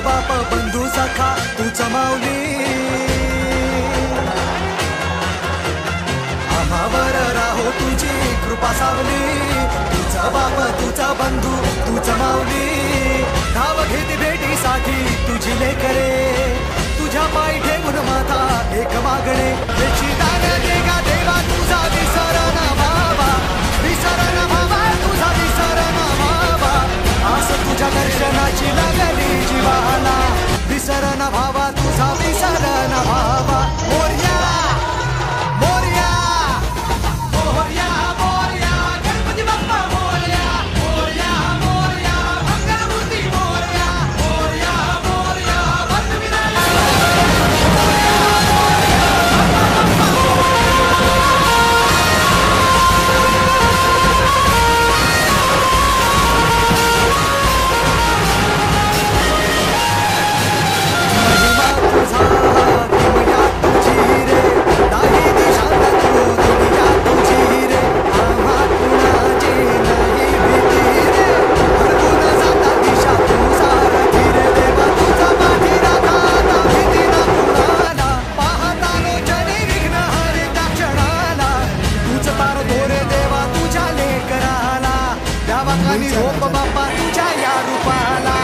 बाप बंधू सखा तूच माऊली, आम्हावर राहो तुझी कृपा सावली, तुझा बाप तुझा बंधू तूच माऊली, धाव घेते भेटीसाठी तुझी लेकरे, तुझ्या पायी ठेवून माता एक मागणे, याची दान दे गा देवा तुझा विसर ना भावा, विसर ना भावा तुझा विसर ना भावा, आस तुझ्या दर्शनाची लागली जीवाला, विसर ना भावा तुझा विसर ना भावा, मोरया मोरया मोरया मोरया गणपती बाप्पा मोरया, मोरया मोरया मंगलमूर्ती मोरया, मोरया मोरया वंदविनायक महिमा तुझा दुनिया तुझी रे, नाही दिशात तू दुनिया तुझी रे, आम्हा कुणाची नाही भीती रे, हरवून जाता दिशा तू सारथी रे, देवा तुझा पाठी राखा भीती ना कुणाला, पाहता लोचनी विघ्न हरिता क्षणाला, तूच तार दोरे देवा तुझ्या लेकराला, द्यावा कानी झोप बाप्पा तुझ्या या रूपाला.